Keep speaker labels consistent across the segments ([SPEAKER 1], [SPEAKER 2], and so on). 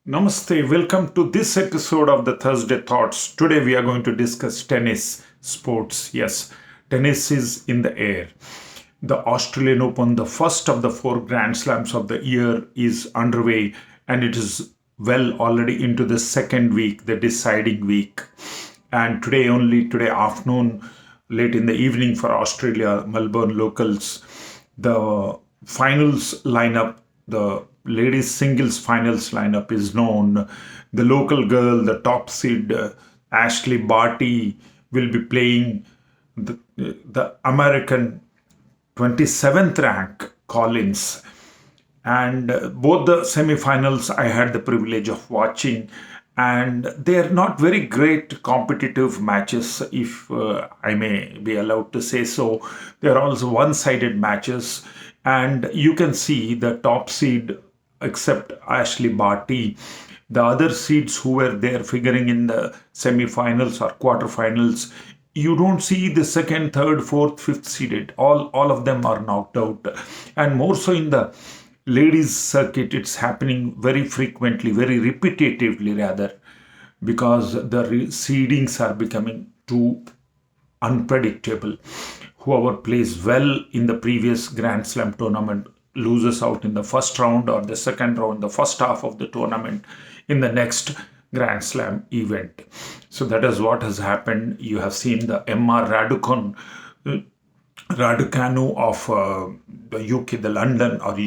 [SPEAKER 1] Namaste, welcome to this episode of the Thursday Thoughts. Today we are going to discuss tennis, sports. Yes, tennis is in the air. The Australian Open, the first of the four Grand Slams of the year, is underway and it is well already into the second week, the deciding week. And today afternoon, late in the evening for Australia, Melbourne locals, the finals lineup, the ladies singles finals lineup is known. The local girl, the top seed, Ashley Barty, will be playing the American 27th rank Collins. And both the semi-finals I had the privilege of watching, and they're not very great competitive matches, if I may be allowed to say so. They're also one-sided matches, and you can see the top seed, except Ashley Barty, the other seeds who were there figuring in the semi-finals or quarterfinals, you don't see the second, third, fourth, fifth seeded. All of them are knocked out, and more so in the ladies circuit, it's happening very frequently, very repetitively rather, because the seedings are becoming too unpredictable. Whoever plays well in the previous Grand Slam tournament loses out in the first round or the second round, the first half of the tournament in the next Grand Slam event. So that is what has happened. You have seen the MR Raducanu of the UK, the London or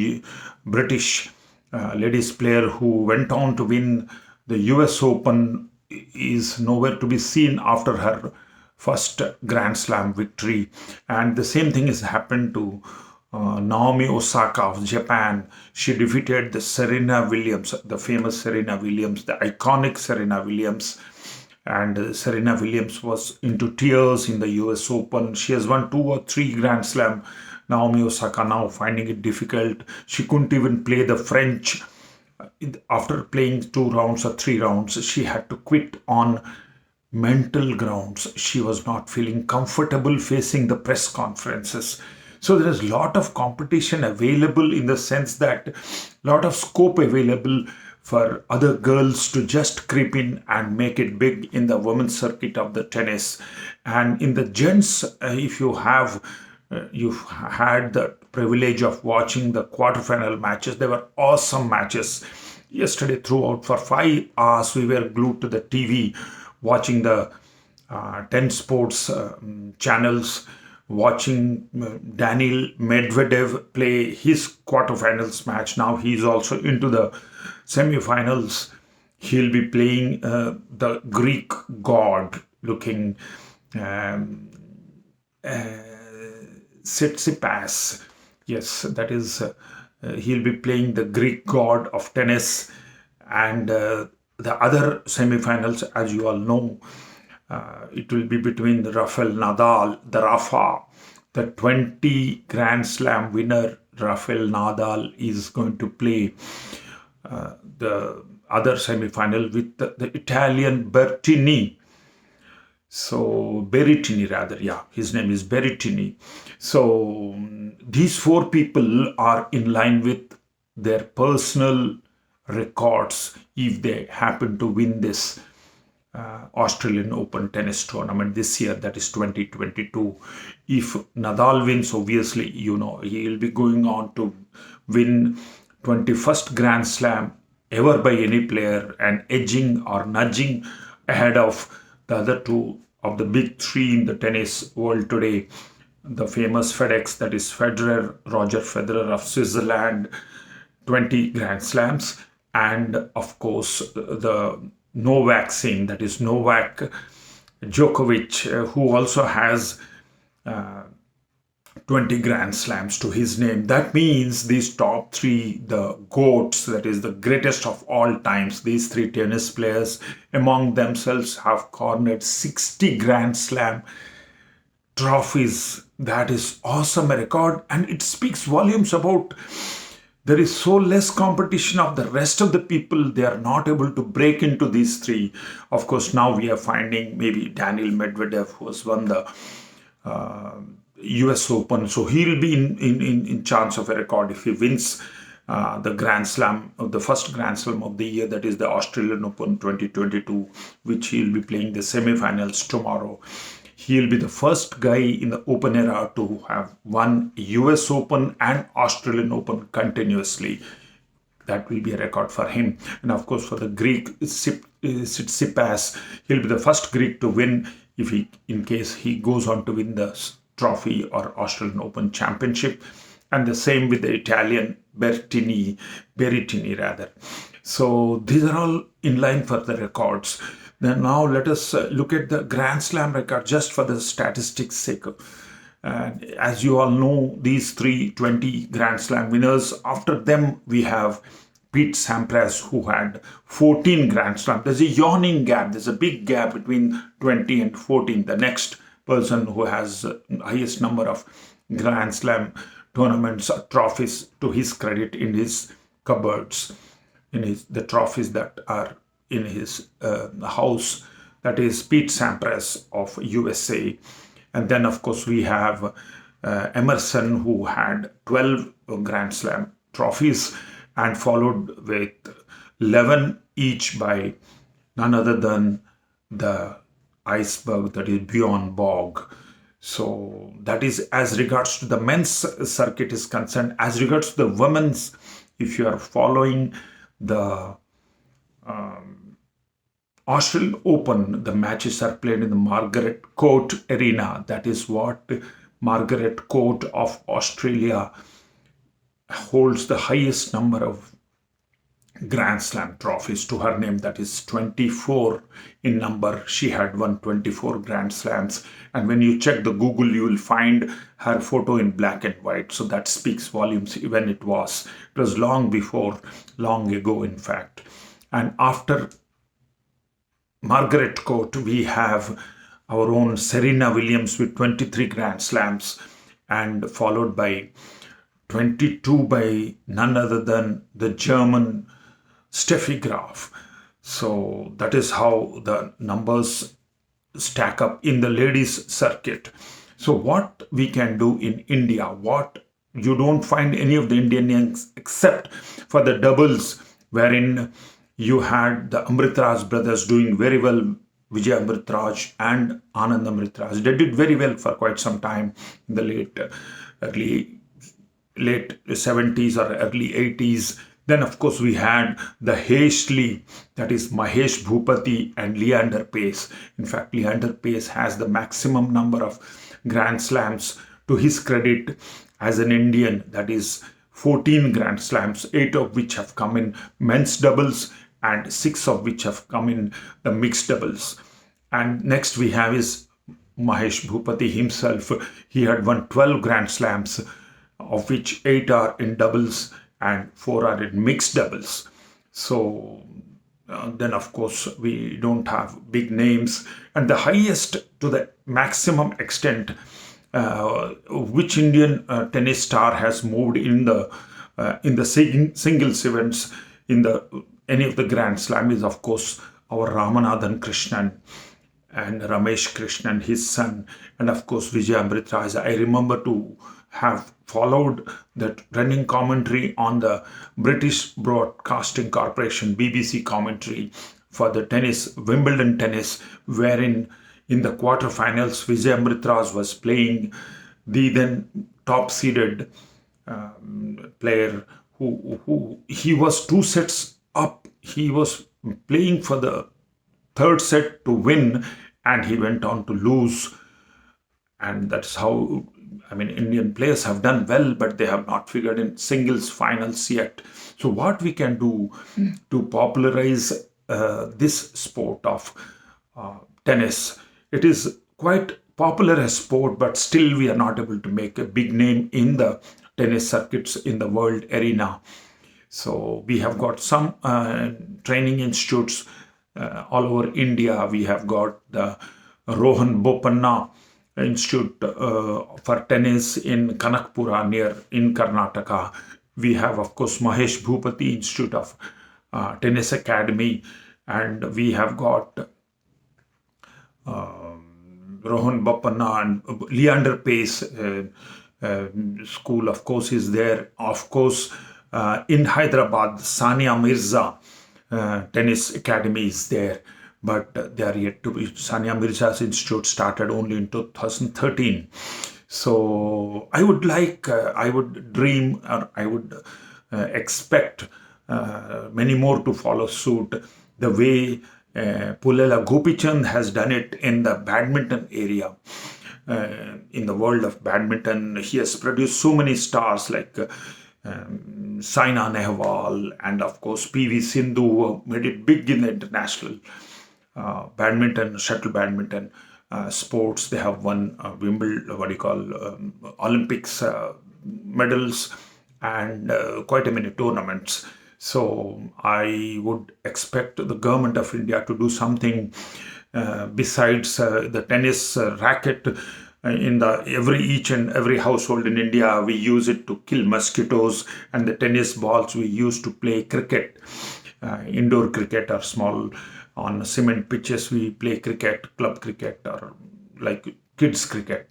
[SPEAKER 1] British ladies player who went on to win the US Open, is nowhere to be seen after her first Grand Slam victory. And the same thing has happened to Naomi Osaka of Japan. She defeated the Serena Williams, the famous Serena Williams, the iconic Serena Williams. And Serena Williams was into tears in the US Open. She has won two or three Grand Slam. Naomi Osaka now finding it difficult. She couldn't even play the French. After playing two rounds or three rounds, she had to quit on mental grounds. She was not feeling comfortable facing the press conferences. So there is a lot of competition available, in the sense that a lot of scope available for other girls to just creep in and make it big in the women's circuit of the tennis. And in the gents, if you've had the privilege of watching the quarterfinal matches, they were awesome matches. Yesterday, throughout for 5 hours, we were glued to the TV watching the 10 sports channels, watching Daniil Medvedev play his quarterfinals match. Now he's also into the semifinals. He'll be playing the Greek god looking um, Tsitsipas. Yes, that is, he'll be playing the Greek god of tennis. And the other semifinals, as you all know, it will be between the Rafael Nadal, the Rafa, the 20 Grand Slam winner. Rafael Nadal is going to play the other semi-final with the Italian Bertini. So Berrettini rather, yeah, his name is Berrettini. So these four people are in line with their personal records if they happen to win this Australian Open tennis tournament this year, that is 2022. If Nadal wins, obviously, he will be going on to win 21st Grand Slam ever by any player, and edging or nudging ahead of the other two of the big three in the tennis world today. The famous FedEx, that is Federer, Roger Federer of Switzerland, 20 Grand Slams, and of course the Novak scene, that is Novak Djokovic, who also has 20 Grand Slams to his name. That means these top three, the GOATs, that is the greatest of all times, these three tennis players among themselves have cornered 60 Grand Slam trophies. That is awesome, a record, and it speaks volumes about there is so less competition of the rest of the people. They are not able to break into these three. Of course, now we are finding maybe Daniil Medvedev, who has won the US Open. So he'll be in chance of a record if he wins the Grand Slam, the first Grand Slam of the year, that is the Australian Open 2022, which he'll be playing the semi-finals tomorrow. He'll be the first guy in the Open era to have won US Open and Australian Open continuously. That will be a record for him. And of course, for the Greek Tsitsipas, he'll be the first Greek to win in case he goes on to win the trophy or Australian Open Championship. And the same with the Italian Berrettini rather. So these are all in line for the records. Then now let us look at the Grand Slam record just for the statistics sake. And as you all know, these 320 Grand Slam winners, after them we have Pete Sampras, who had 14 Grand Slam. There's a yawning gap. There's a big gap between 20 and 14. The next person who has the highest number of Grand Slam tournaments or trophies, to his credit, in his cupboards, the trophies that are in his house, that is Pete Sampras of USA. And then, of course, we have Emerson, who had 12 Grand Slam trophies, and followed with 11 each by none other than the iceberg, that is Bjorn Borg. So that is as regards to the men's circuit is concerned. As regards to the women's, if you are following the Australian Open, the matches are played in the Margaret Court Arena. That is what Margaret Court of Australia holds the highest number of Grand Slam trophies to her name. That is 24 in number. She had won 24 Grand Slams. And when you check the Google, you will find her photo in black and white. So that speaks volumes when it was. It was long ago, in fact. And after Margaret Court, we have our own Serena Williams with 23 Grand Slams, and followed by 22 by none other than the German Steffi Graf. So that is how the numbers stack up in the ladies circuit. So what we can do in India, what you don't find any of the Indians except for the doubles, wherein you had the Amritraj brothers doing very well, Vijay Amritraj and Anand Amritraj. They did very well for quite some time in the late 70s or early 80s. Then, of course, we had the Hastely, that is Mahesh Bhupati and Leander Paes. In fact, Leander Paes has the maximum number of Grand Slams to his credit as an Indian, that is 14 Grand Slams, 8 of which have come in men's doubles and 6 of which have come in the mixed doubles. And next we have is Mahesh Bhupati himself. He had won 12 Grand Slams, of which 8 are in doubles and 4 are in mixed doubles. So then, of course, we don't have big names. And the highest to the maximum extent which Indian tennis star has moved in the singles events in any of the Grand Slam is, of course, our Ramanathan Krishnan and Ramesh Krishnan, his son, and of course Vijay Amritraj. I remember to have followed that running commentary on the British Broadcasting Corporation, BBC commentary, for the tennis, Wimbledon tennis, wherein in the quarterfinals, Vijay Amritraj was playing the then top-seeded player who he was 2 sets up. He was playing for the third set to win, and he went on to lose. And that's how, Indian players have done well, but they have not figured in singles finals yet. So what we can do to popularize this sport of tennis, it is quite popular as sport, but still we are not able to make a big name in the tennis circuits in the world arena. So we have got some training institutes all over India. We have got the Rohan Bopanna Institute for Tennis in Kanakpura in Karnataka. We have, of course, Mahesh Bhupati Institute of Tennis Academy, and we have got Rohan Bopanna and Leander Paes School, of course, is there. Of course, In Hyderabad, Sania Mirza Tennis Academy is there, but they are yet to be. Sania Mirza's institute started only in 2013. So I would like, I would dream, or I would expect many more to follow suit the way Pulela Gopichand has done it in the badminton area. In the world of badminton, he has produced so many stars like Saina Nehwal and of course PV Sindhu, who made it big in the international badminton, shuttle badminton sports. They have won Wimbledon, what do you call, Olympics medals and quite a many tournaments. So I would expect the government of India to do something besides the tennis racket. In each and every household in India, we use it to kill mosquitoes, and the tennis balls we use to play cricket, indoor cricket or small on cement pitches. We play cricket, club cricket, or like kids cricket.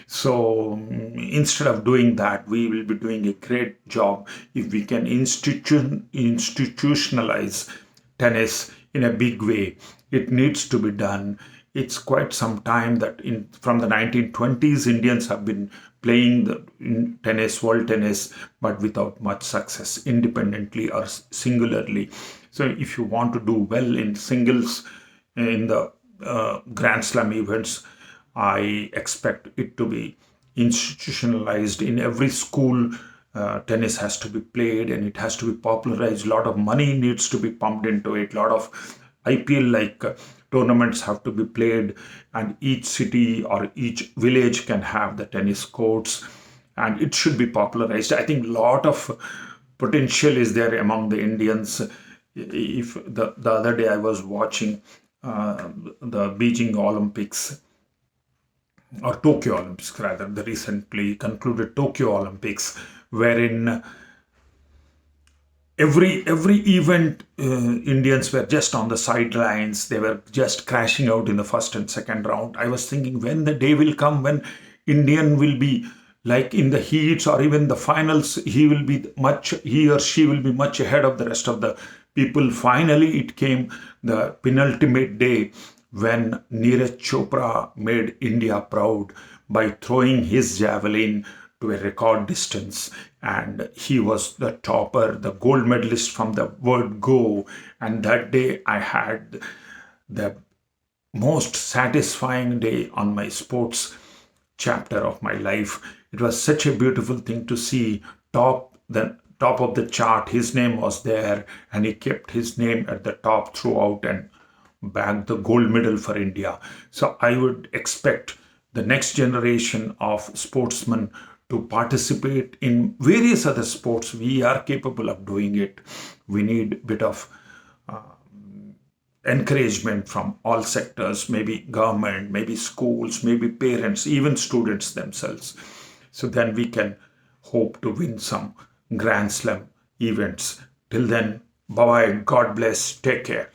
[SPEAKER 1] So instead of doing that, we will be doing a great job if we can institutionalize tennis in a big way. It needs to be done. It's quite some time that from the 1920s, Indians have been playing the tennis, world tennis, but without much success, independently or singularly. So if you want to do well in singles in the Grand Slam events, I expect it to be institutionalized in every school. Tennis has to be played and it has to be popularized. A lot of money needs to be pumped into it. A lot of IPL like tournaments have to be played, and each city or each village can have the tennis courts, and it should be popularized. I think a lot of potential is there among the Indians. If the other day I was watching the Beijing Olympics, or Tokyo Olympics rather, the recently concluded Tokyo Olympics, wherein every event Indians were just on the sidelines. They were just crashing out in the first and second round. I was thinking, when the day will come when Indian will be like in the heats or even the finals, he or she will be much ahead of the rest of the people. Finally it came, the penultimate day, when Neeraj Chopra made India proud by throwing his javelin to a record distance, and he was the topper, the gold medalist from the word go. And that day I had the most satisfying day on my sports chapter of my life. It was such a beautiful thing to see the top of the chart. His name was there, and he kept his name at the top throughout and bagged the gold medal for India. So I would expect the next generation of sportsmen to participate in various other sports. We are capable of doing it. We need a bit of encouragement from all sectors, maybe government, maybe schools, maybe parents, even students themselves. So then we can hope to win some Grand Slam events. Till then, bye-bye, God bless, take care.